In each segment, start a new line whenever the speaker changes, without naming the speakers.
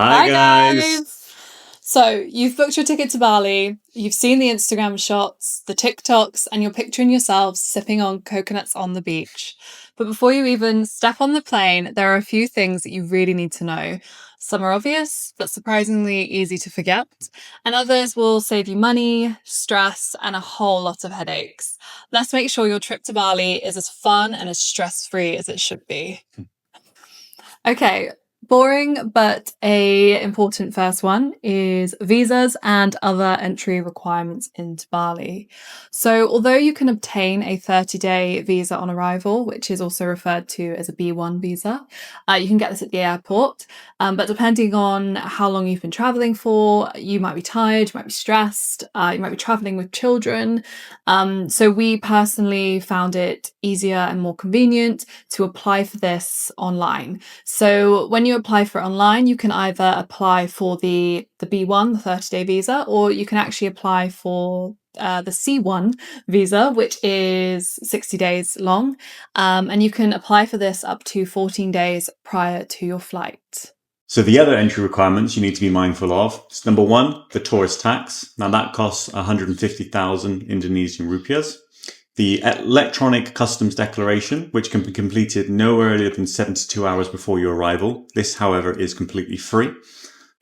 Hi guys!
So, you've booked your ticket to Bali, you've seen the Instagram shots, the TikToks, and you're picturing yourselves sipping on coconuts on the beach. But before you even step on the plane, there are a few things that you really need to know. Some are obvious, but surprisingly easy to forget, and others will save you money, stress, and a whole lot of headaches. Let's make sure your trip to Bali is as fun and as stress-free as it should be. Okay, boring but a important first one is visas and other entry requirements into Bali. So although you can obtain a 30-day visa on arrival, which is also referred to as a B1 visa, you can get this at the airport. But depending on how long you've been traveling for, you might be tired, you might be stressed, you might be traveling with children. So we personally found it easier and more convenient to apply for this online. So when you apply for it online, you can either apply for the B1, the 30-day visa, or you can actually apply for the C1 visa, which is 60 days long. And you can apply for this up to 14 days prior to your flight.
So the other entry requirements you need to be mindful of is number one, the tourist tax. Now that costs 150,000 Indonesian rupiahs. The electronic customs declaration, which can be completed no earlier than 72 hours before your arrival. This, however, is completely free.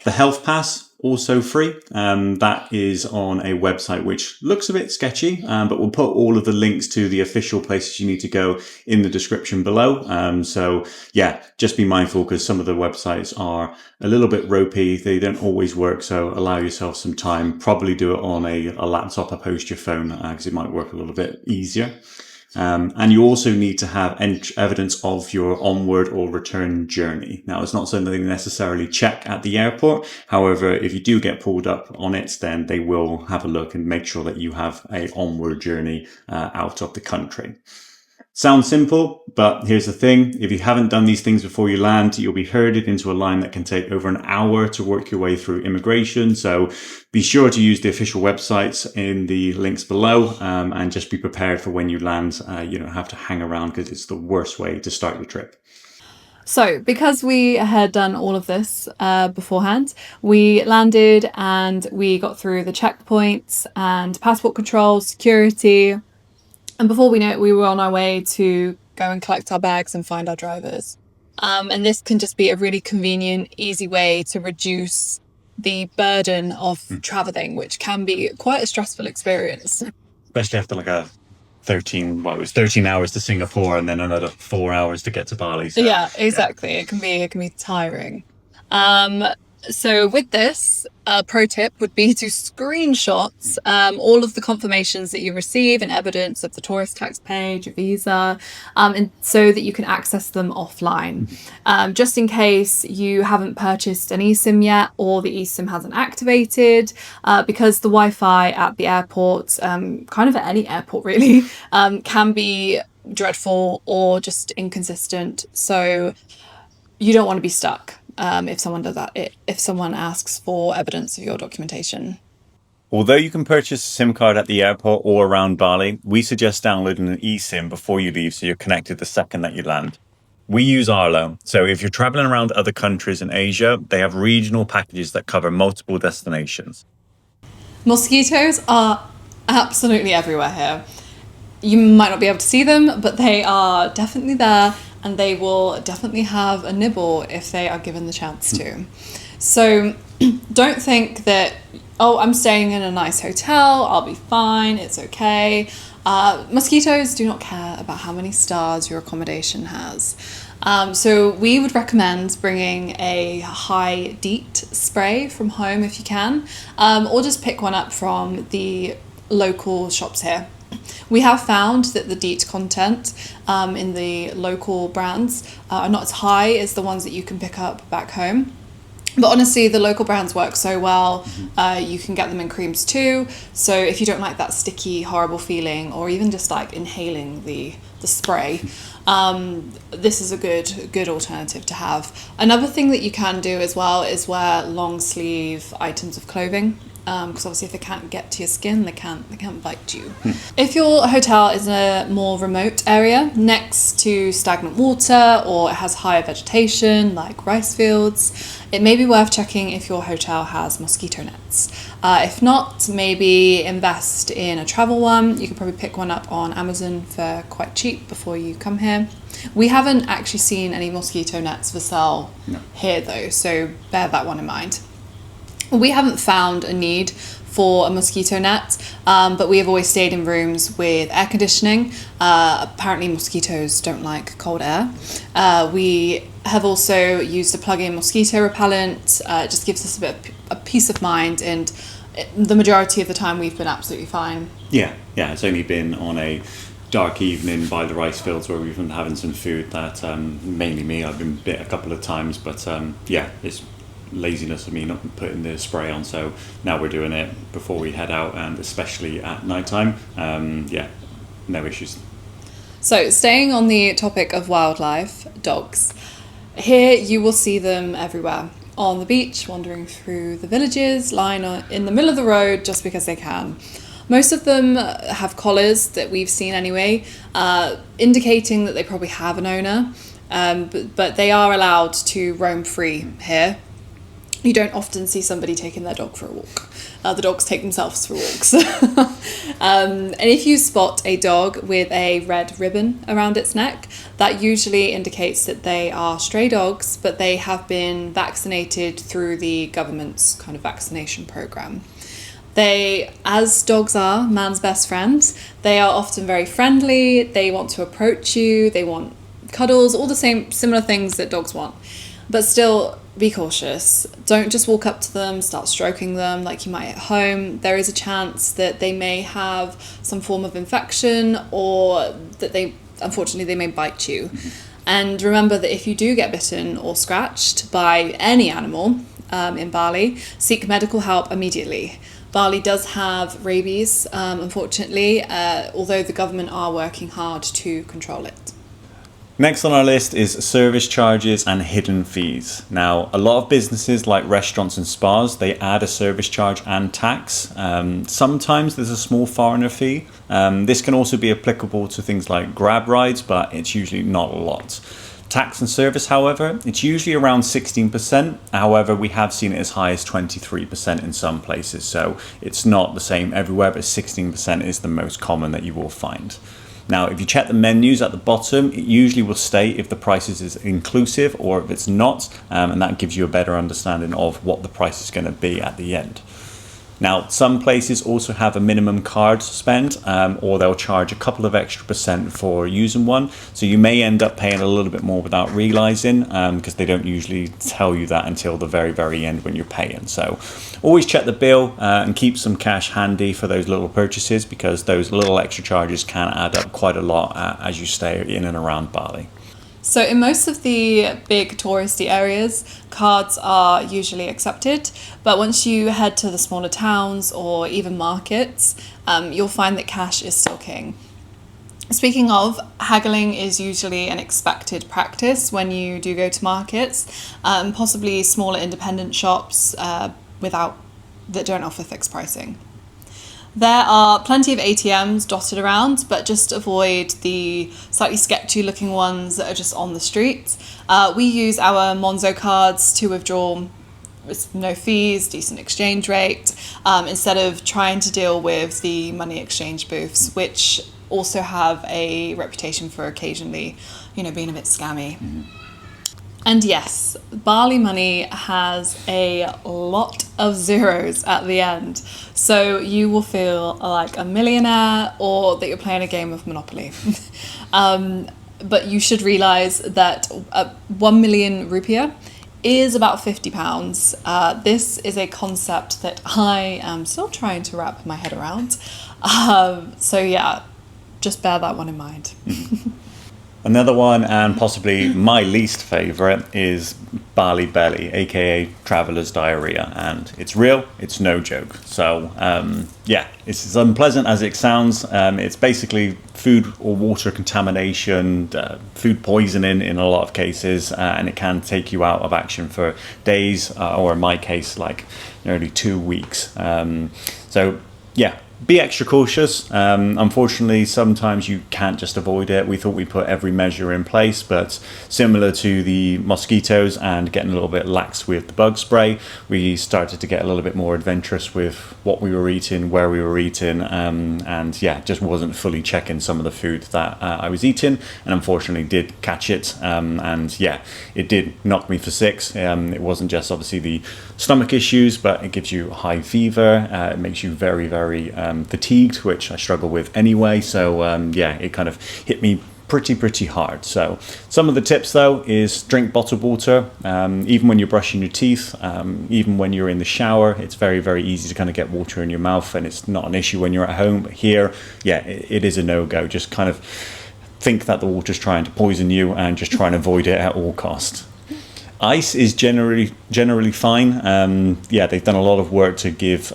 The health pass, also free. That is on a website which looks a bit sketchy, but we'll put all of the links to the official places you need to go in the description below. So yeah, just be mindful because some of the websites are a little bit ropey. They don't always work. So allow yourself some time. Probably do it on a laptop opposed to your phone because it might work a little bit easier. And you also need to have evidence of your onward or return journey. Now, it's not something they necessarily check at the airport. However, if you do get pulled up on it, then they will have a look and make sure that you have a onward journey out of the country. Sounds simple, but here's the thing. If you haven't done these things before you land, you'll be herded into a line that can take over an hour to work your way through immigration. So be sure to use the official websites in the links below and just be prepared for when you land. You don't have to hang around because it's the worst way to start your trip.
So, because we had done all of this beforehand, we landed and we got through the checkpoints and passport control, security. And before we know it, we were on our way to go and collect our bags and find our drivers. And this can just be a really convenient, easy way to reduce the burden of traveling, which can be quite a stressful experience.
Especially after like it was 13 hours to Singapore and then another 4 hours to get to Bali. So,
yeah, exactly. Yeah. It can be tiring. So with this, a pro tip would be to screenshot all of the confirmations that you receive and evidence of the tourist tax page, your visa, and so that you can access them offline. Just in case you haven't purchased an eSIM yet or the eSIM hasn't activated, because the Wi-Fi at the airport, kind of at any airport really, can be dreadful or just inconsistent. So you don't want to be stuck. If someone does that, if someone asks for evidence of your documentation.
Although you can purchase a SIM card at the airport or around Bali, we suggest downloading an eSIM before you leave so you're connected the second that you land. We use Arlo, so if you're traveling around other countries in Asia, they have regional packages that cover multiple destinations.
Mosquitoes are absolutely everywhere here. You might not be able to see them, but they are definitely there. And they will definitely have a nibble if they are given the chance to. So don't think that, oh, I'm staying in a nice hotel, I'll be fine, it's okay. Mosquitoes do not care about how many stars your accommodation has. So we would recommend bringing a high DEET spray from home if you can, or just pick one up from the local shops here. We have found that the DEET content in the local brands are not as high as the ones that you can pick up back home. But honestly, the local brands work so well. You can get them in creams too. So if you don't like that sticky, horrible feeling, or even just like inhaling the spray, this is a good alternative to have. Another thing that you can do as well is wear long sleeve items of clothing. because obviously if they can't get to your skin, they can't bite you. If your hotel is in a more remote area next to stagnant water or it has higher vegetation like rice fields, it may be worth checking if your hotel has mosquito nets. If not, maybe invest in a travel one. You can probably pick one up on Amazon for quite cheap before you come here. We haven't actually seen any mosquito nets for sale here though, so bear that one in mind. We haven't found a need for a mosquito net, but we have always stayed in rooms with air conditioning. Apparently mosquitoes don't like cold air. We have also used a plug-in mosquito repellent. It just gives us a peace of mind, and the majority of the time we've been absolutely fine.
Yeah, it's only been on a dark evening by the rice fields where we've been having some food that, mainly me, I've been bit a couple of times, but it's laziness of me not putting the spray on, so now we're doing it before we head out, and especially at nighttime. No issues.
So staying on the topic of wildlife, dogs, here you will see them everywhere. On the beach, wandering through the villages, lying in the middle of the road just because they can. Most of them have collars that we've seen anyway, indicating that they probably have an owner, but they are allowed to roam free here. You don't often see somebody taking their dog for a walk. The dogs take themselves for walks. And if you spot a dog with a red ribbon around its neck, that usually indicates that they are stray dogs, but they have been vaccinated through the government's kind of vaccination program. They, as dogs are, man's best friends, they are often very friendly, they want to approach you, they want cuddles, all the same similar things that dogs want. But still, be cautious. Don't just walk up to them, start stroking them like you might at home. There is a chance that they may have some form of infection, or that unfortunately they may bite you. And remember that if you do get bitten or scratched by any animal in Bali, seek medical help immediately. Bali does have rabies, unfortunately, although the government are working hard to control it.
Next on our list is service charges and hidden fees. Now, a lot of businesses like restaurants and spas, they add a service charge and tax. Sometimes there's a small foreigner fee. This can also be applicable to things like grab rides, but it's usually not a lot. Tax and service, however, it's usually around 16%. However, we have seen it as high as 23% in some places. So it's not the same everywhere, but 16% is the most common that you will find. Now, if you check the menus at the bottom, it usually will state if the prices is inclusive or if it's not, and that gives you a better understanding of what the price is going to be at the end. Now, some places also have a minimum card spend, or they'll charge a couple of extra % for using one. So you may end up paying a little bit more without realizing, because they don't usually tell you that until the very, very end when you're paying. So always check the bill and keep some cash handy for those little purchases, because those little extra charges can add up quite a lot as you stay in and around Bali.
So in most of the big touristy areas, cards are usually accepted, but once you head to the smaller towns or even markets, you'll find that cash is still king. Speaking of, haggling is usually an expected practice when you do go to markets, possibly smaller independent shops that don't offer fixed pricing. There are plenty of ATMs dotted around, but just avoid the slightly sketchy looking ones that are just on the street. We use our Monzo cards to withdraw with no fees, decent exchange rate, instead of trying to deal with the money exchange booths, which also have a reputation for occasionally, being a bit scammy. Mm-hmm. And yes, Bali money has a lot of zeros at the end. So you will feel like a millionaire or that you're playing a game of Monopoly. But you should realise that 1 million rupiah is about £50. This is a concept that I am still trying to wrap my head around. So yeah, just bear that one in mind.
Another one, and possibly my least favorite, is Bali Belly, aka traveler's diarrhea, and it's real, it's no joke. So yeah, it's as unpleasant as it sounds. It's basically food or water contamination, food poisoning in a lot of cases, and it can take you out of action for days, or in my case, like nearly 2 weeks. So yeah, be extra cautious. Unfortunately, sometimes you can't just avoid it. We thought we put every measure in place, but similar to the mosquitoes and getting a little bit lax with the bug spray, we started to get a little bit more adventurous with what we were eating, where we were eating, and yeah, just wasn't fully checking some of the food that I was eating, and unfortunately did catch it. And yeah, it did knock me for six. It wasn't just obviously the stomach issues, but it gives you high fever. It makes you very, very fatigued, which I struggle with anyway. So yeah, it kind of hit me pretty hard. So some of the tips though is drink bottled water, even when you're brushing your teeth, even when you're in the shower. It's very easy to kind of get water in your mouth, and it's not an issue when you're at home. But here, yeah, it is a no-go. Just kind of think that the water's trying to poison you and just try and avoid it at all costs. Ice is generally fine. Yeah, they've done a lot of work to give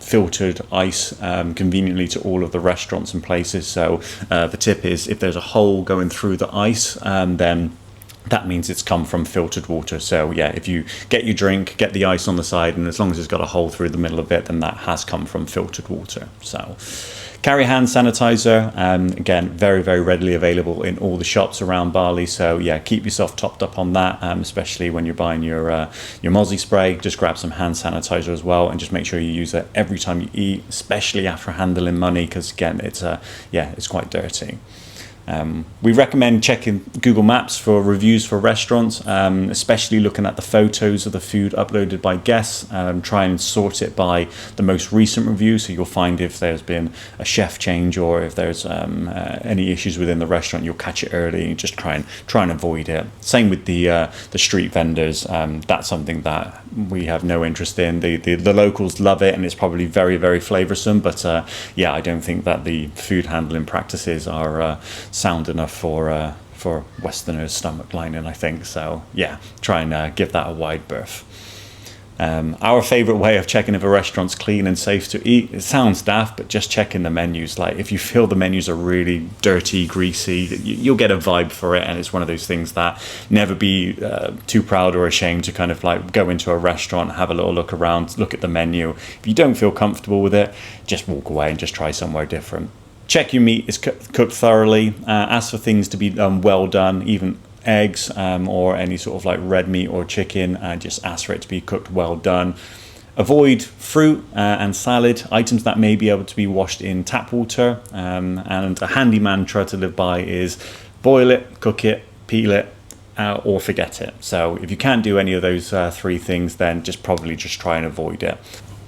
filtered ice conveniently to all of the restaurants and places. So the tip is, if there's a hole going through the ice, then that means it's come from filtered water. So yeah, if you get your drink, get the ice on the side, and as long as it's got a hole through the middle of it, then that has come from filtered water. So carry hand sanitizer, again, very readily available in all the shops around Bali. So yeah, keep yourself topped up on that, especially when you're buying your mozzie spray. Just grab some hand sanitizer as well, and just make sure you use it every time you eat, especially after handling money, because again, it's yeah, it's quite dirty. We recommend checking Google Maps for reviews for restaurants, especially looking at the photos of the food uploaded by guests. Try and sort it by the most recent review, so you'll find if there's been a chef change or if there's any issues within the restaurant, you'll catch it early and just try and avoid it. Same with the street vendors. That's something that we have no interest in. The locals love it, and it's probably very flavoursome, but yeah, I don't think that the food handling practices are sound enough for Westerners' stomach lining, I think. So yeah, try and give that a wide berth. Our favourite way of checking if a restaurant's clean and safe to eat, it sounds daft, but just checking the menus. Like, if you feel the menus are really dirty, greasy, you'll get a vibe for it, and it's one of those things that never be too proud or ashamed to kind of like go into a restaurant, have a little look around, look at the menu. If you don't feel comfortable with it, just walk away and just try somewhere different. Check your meat is cooked thoroughly. Ask for things to be well done, even eggs or any sort of like red meat or chicken. Just ask for it to be cooked well done. Avoid fruit and salad, items that may be able to be washed in tap water. And a handy mantra to live by is boil it, cook it, peel it, or forget it. So if you can't do any of those three things, then probably just try and avoid it.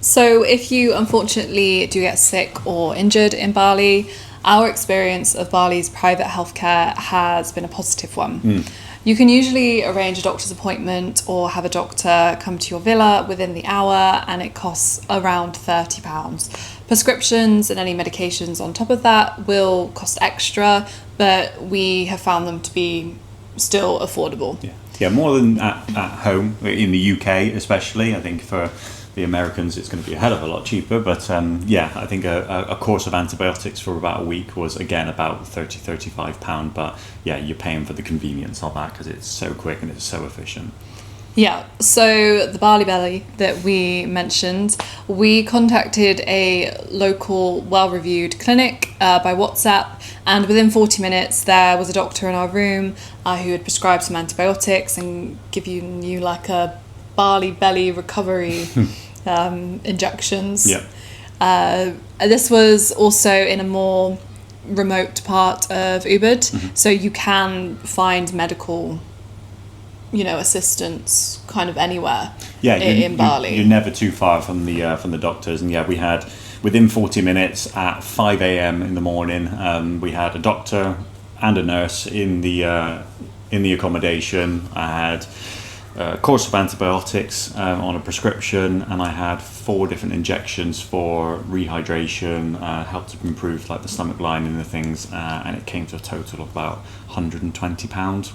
So if you unfortunately do get sick or injured in Bali, our experience of Bali's private healthcare has been a positive one. You can usually arrange a doctor's appointment or have a doctor come to your villa within the hour, and it costs around £30. Prescriptions and any medications on top of that will cost extra, but we have found them to be still affordable.
Yeah, more than at home, in the UK especially. I think for the Americans it's going to be a hell of a lot cheaper, but yeah, I think a course of antibiotics for about a week was again about £35, but yeah, you're paying for the convenience of that because it's so quick and it's so efficient.
Yeah, so the Bali Belly that we mentioned, we contacted a local well-reviewed clinic by WhatsApp, and within 40 minutes there was a doctor in our room who had prescribed some antibiotics and given you like a Bali Belly recovery injections.
Yeah.
This was also in a more remote part of Ubud, so you can find medical assistance kind of anywhere in Bali.
You're never too far from the doctors. And yeah, we had within 40 minutes at 5 a.m. in the morning, we had a doctor and a nurse in the accommodation. I had a course of antibiotics on a prescription, and I had 4 different injections for rehydration, helped to improve like the stomach lining and things, and it came to a total of about £120.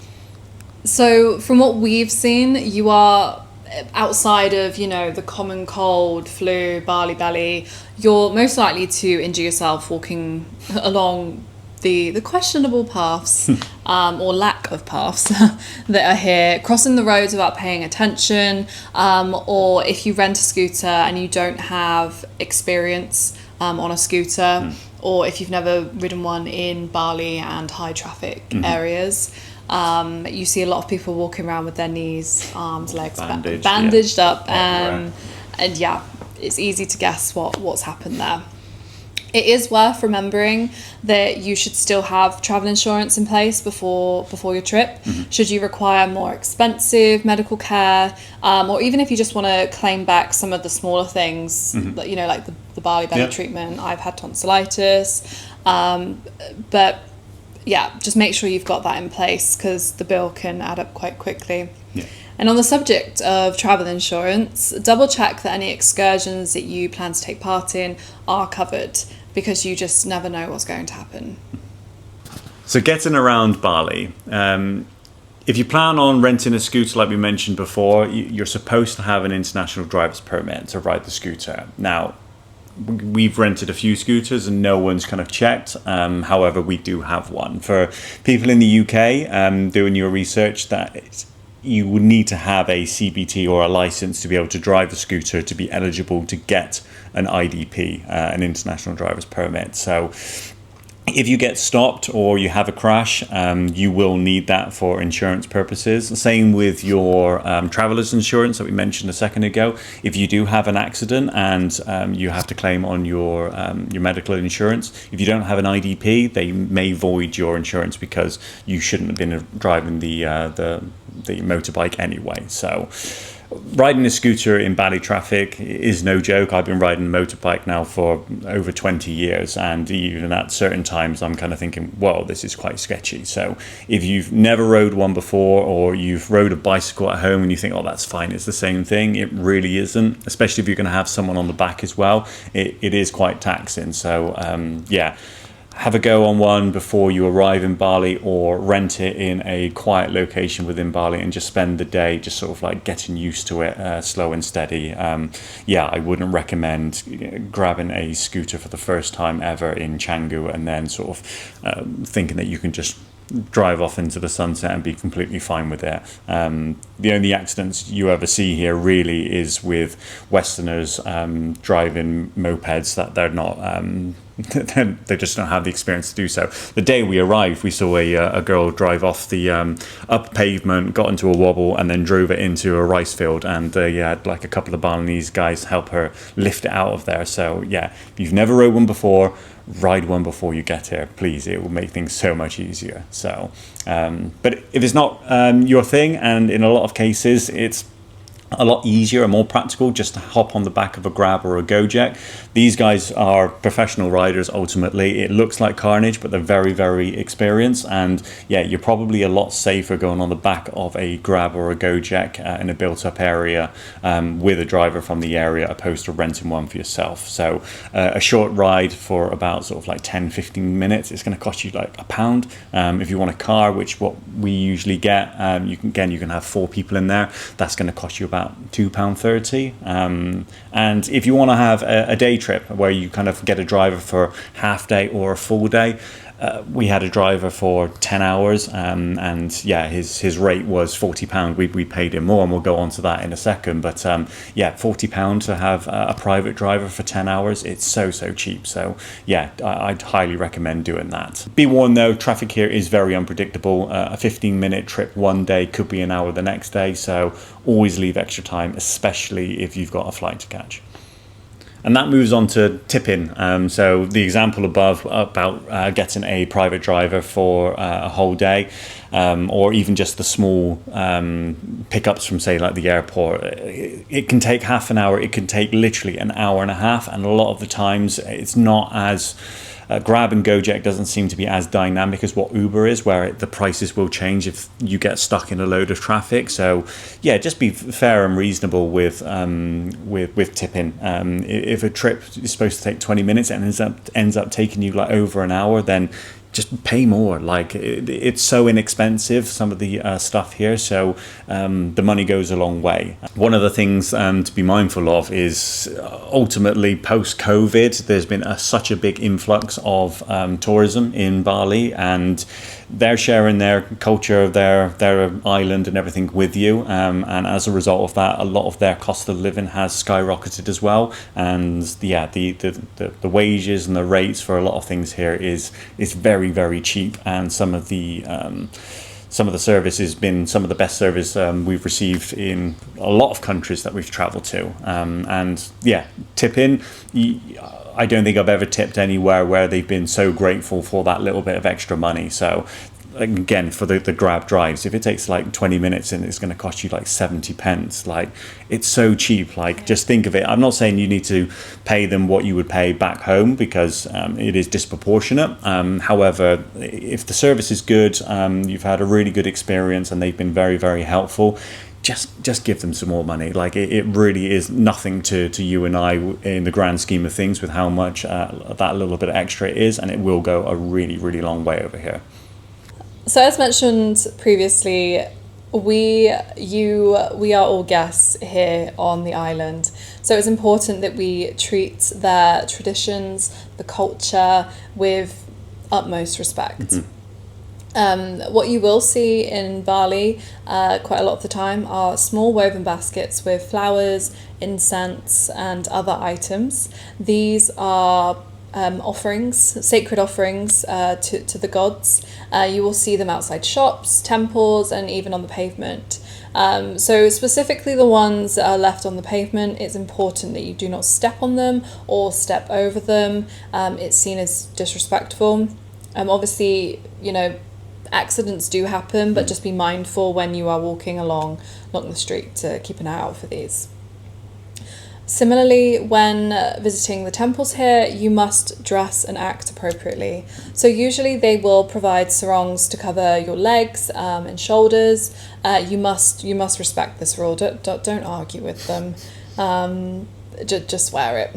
So from what we've seen, you are outside of, you know, the common cold, flu, Bali Belly, you're most likely to injure yourself walking along the questionable paths or lack of paths that are here, crossing the roads without paying attention, or if you rent a scooter and you don't have experience on a scooter, or if you've never ridden one in Bali and high traffic areas. You see a lot of people walking around with their knees, arms, legs bandaged up, and yeah, it's easy to guess what's happened there. It is worth remembering that you should still have travel insurance in place before your trip. Should you require more expensive medical care, or even if you just want to claim back some of the smaller things, you know, like the Bali Belly treatment. I've had tonsillitis, but yeah, just make sure you've got that in place because the bill can add up quite quickly.
Yeah.
And on the subject of travel insurance, double check that any excursions that you plan to take part in are covered, because you just never know what's going to happen.
So getting around Bali, if you plan on renting a scooter like we mentioned before, you're supposed to have an international driver's permit to ride the scooter. Now, we've rented a few scooters and no one's kind of checked. However, we do have one. For people in the UK doing your research, that you would need to have a CBT or a license to be able to drive a scooter to be eligible to get an IDP, an international driver's permit. So if you get stopped or you have a crash, you will need that for insurance purposes. Same with your traveler's insurance that we mentioned a second ago. If you do have an accident and you have to claim on your medical insurance, if you don't have an IDP, they may void your insurance because you shouldn't have been driving the motorbike anyway. So riding a scooter in Bali traffic is no joke. I've been riding a motorbike now for over 20 years, and even at certain times I'm kind of thinking, well, this is quite sketchy. So if you've never rode one before, or you've rode a bicycle at home and you think, oh, that's fine, it's the same thing, it really isn't, especially if you're going to have someone on the back as well. It is quite taxing. So yeah, have a go on one before you arrive in Bali, or rent it in a quiet location within Bali and just spend the day just sort of like getting used to it, slow and steady. Yeah, I wouldn't recommend grabbing a scooter for the first time ever in Canggu and then sort of thinking that you can just drive off into the sunset and be completely fine with it. The only accidents you ever see here really is with Westerners driving mopeds that they're not they just don't have the experience to do so. The day we arrived, we saw a girl drive off the up pavement, got into a wobble, and then drove it into a rice field, and they had like a couple of Balinese guys help her lift it out of there. So yeah, if you've never rode one before, ride one before you get here, please. It will make things so much easier. So but if it's not your thing, and in a lot of cases it's a lot easier and more practical just to hop on the back of a Grab or a Gojek. These guys are professional riders ultimately. It looks like carnage, but they're very, very experienced. And yeah, you're probably a lot safer going on the back of a Grab or a Gojek in a built-up area with a driver from the area, opposed to renting one for yourself. So a short ride for about sort of like 10-15 minutes, it's going to cost you like £1. If you want a car, which what we usually get, you can have 4 people in there. That's going to cost you about £2.30. And if you want to have a day trip where you kind of get a driver for half day or a full day, we had a driver for 10 hours, and yeah, his rate was £40. We paid him more, and we'll go on to that in a second. But yeah, £40 to have a private driver for 10 hours, it's so cheap. So yeah, I'd highly recommend doing that. Be warned though, traffic here is very unpredictable. A 15-minute trip one day could be an hour the next day, so always leave extra time, especially if you've got a flight to catch. And that moves on to tipping. So the example above about getting a private driver for a whole day, or even just the small pickups from, say, like the airport, it can take half an hour. It can take literally an hour and a half. And a lot of the times it's not as Grab and Gojek doesn't seem to be as dynamic as what Uber is, where the prices will change if you get stuck in a load of traffic. So yeah, just be fair and reasonable with tipping. If a trip is supposed to take 20 minutes and ends up taking you like over an hour, then just pay more. Like it's so inexpensive, some of the stuff here, so the money goes a long way. One of the things to be mindful of is ultimately post-COVID there's been such a big influx of tourism in Bali, and they're sharing their culture, their island and everything with you, and as a result of that, a lot of their cost of living has skyrocketed as well. And yeah, the wages and the rates for a lot of things here is very, very cheap, and some of the service has been some of the best service we've received in a lot of countries that we've traveled to. And yeah, tipping, I don't think I've ever tipped anywhere where they've been so grateful for that little bit of extra money. So again, for the Grab drives, if it takes like 20 minutes and it's going to cost you like 70 pence, like it's so cheap. Like just think of it. I'm not saying you need to pay them what you would pay back home, because it is disproportionate. However, if the service is good, you've had a really good experience and they've been very, very helpful, just give them some more money. Like it really is nothing to you and I in the grand scheme of things with how much that little bit extra is, and it will go a really, really long way over here.
So as mentioned previously, we are all guests here on the island. So it's important that we treat their traditions, the culture, with utmost respect. Mm-hmm. What you will see in Bali quite a lot of the time are small woven baskets with flowers, incense and other items. These are offerings, sacred offerings to the gods. You will see them outside shops, temples, and even on the pavement. So specifically the ones that are left on the pavement, it's important that you do not step on them or step over them. It's seen as disrespectful. Obviously, accidents do happen, but just be mindful when you are walking along the street to keep an eye out for these. Similarly, when visiting the temples here, you must dress and act appropriately. So usually they will provide sarongs to cover your legs and shoulders. You must respect this rule. Don't argue with them. Just wear it.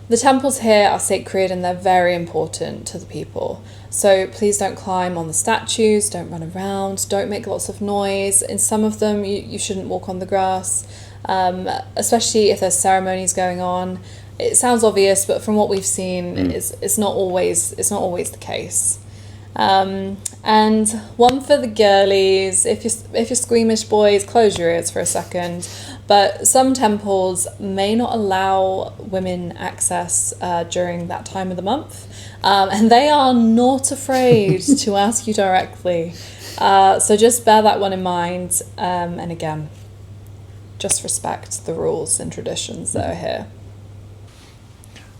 The temples here are sacred and they're very important to the people. So please don't climb on the statues, don't run around, don't make lots of noise. In some of them, you shouldn't walk on the grass. Especially if there's ceremonies going on. It sounds obvious, but from what we've seen, it's not always the case. And one for the girlies, if you're squeamish boys, close your ears for a second. But some temples may not allow women access during that time of the month, and they are not afraid to ask you directly. So just bear that one in mind, and again, just respect the rules and traditions that are here.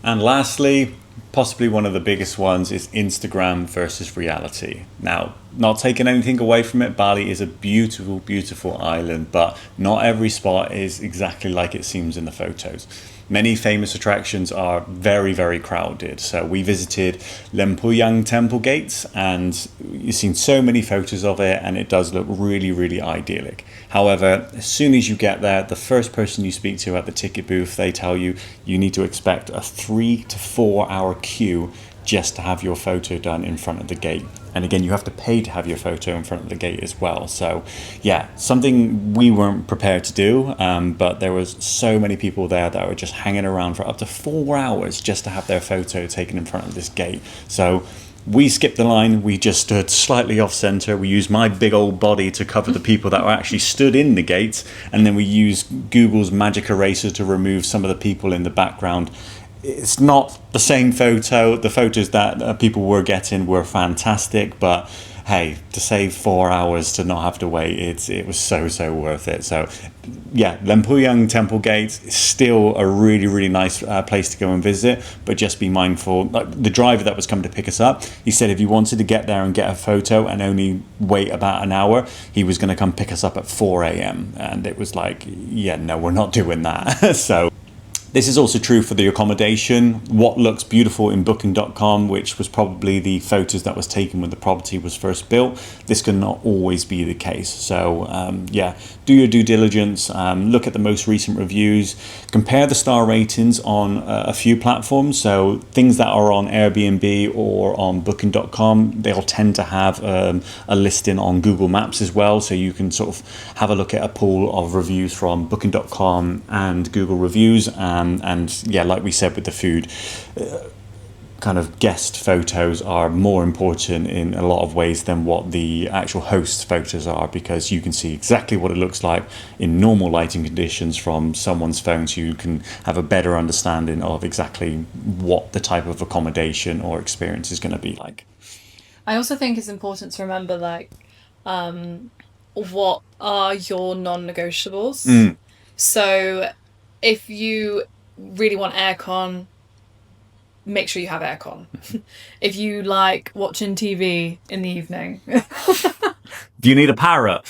And lastly, possibly one of the biggest ones is Instagram versus reality. Now, not taking anything away from it, Bali is a beautiful, beautiful island, but not every spot is exactly like it seems in the photos. Many famous attractions are very, very crowded. So we visited Lempuyang Temple Gates and you've seen so many photos of it and it does look really, really idyllic. However, as soon as you get there, the first person you speak to at the ticket booth, they tell you need to expect a 3 to 4 hour queue just to have your photo done in front of the gate. And again, you have to pay to have your photo in front of the gate as well. So yeah, something we weren't prepared to do, but there was so many people there that were just hanging around for up to 4 hours just to have their photo taken in front of this gate. So we skipped the line, we just stood slightly off center. We used my big old body to cover the people that were actually stood in the gate. And then we used Google's magic eraser to remove some of the people in the background. It's not the same photo. The photos that people were getting were fantastic, but hey, to save 4 hours to not have to wait, it was so worth it. So yeah, Lempuyang Temple Gate is still a really, really nice place to go and visit, but just be mindful. Like the driver that was coming to pick us up, he said if you wanted to get there and get a photo and only wait about an hour, he was going to come pick us up at 4 a.m. And it was like, yeah, no, we're not doing that. So This is also true for the accommodation. What looks beautiful in booking.com, which was probably the photos that was taken when the property was first built, this can not always be the case. So yeah, do your due diligence, look at the most recent reviews, compare the star ratings on a few platforms. So things that are on Airbnb or on booking.com, they'll tend to have a listing on Google Maps as well. So you can sort of have a look at a pool of reviews from booking.com and Google reviews. And yeah, like we said with the food, kind of guest photos are more important in a lot of ways than what the actual host's photos are, because you can see exactly what it looks like in normal lighting conditions from someone's phone, so you can have a better understanding of exactly what the type of accommodation or experience is going to be like.
I also think it's important to remember, like, what are your non-negotiables? So if you really want aircon, make sure you have aircon. If you like watching TV in the evening.
Do you need a parrot?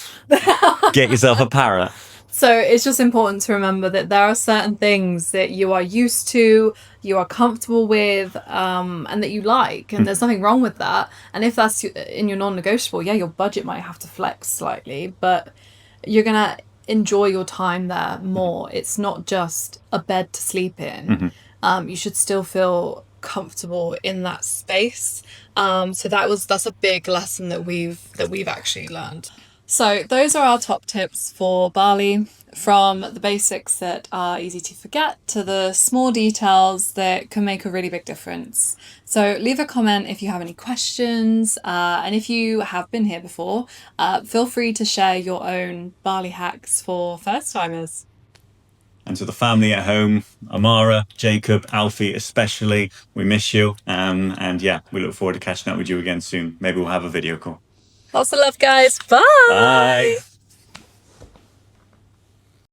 Get yourself a parrot.
So it's just important to remember that there are certain things that you are used to, you are comfortable with, and that you like, and there's nothing wrong with that. And if that's in your non-negotiable, yeah, your budget might have to flex slightly, but you're gonna enjoy your time there more. It's not just a bed to sleep in. You should still feel comfortable in that space. So that's a big lesson that we've actually learned. So those are our top tips for Bali, from the basics that are easy to forget to the small details that can make a really big difference. So leave a comment if you have any questions, and if you have been here before, feel free to share your own Bali hacks for first-timers.
And to the family at home, Amara, Jacob, Alfie especially, we miss you. And yeah, we look forward to catching up with you again soon. Maybe we'll have a video call.
Lots of love, guys. Bye!
Bye!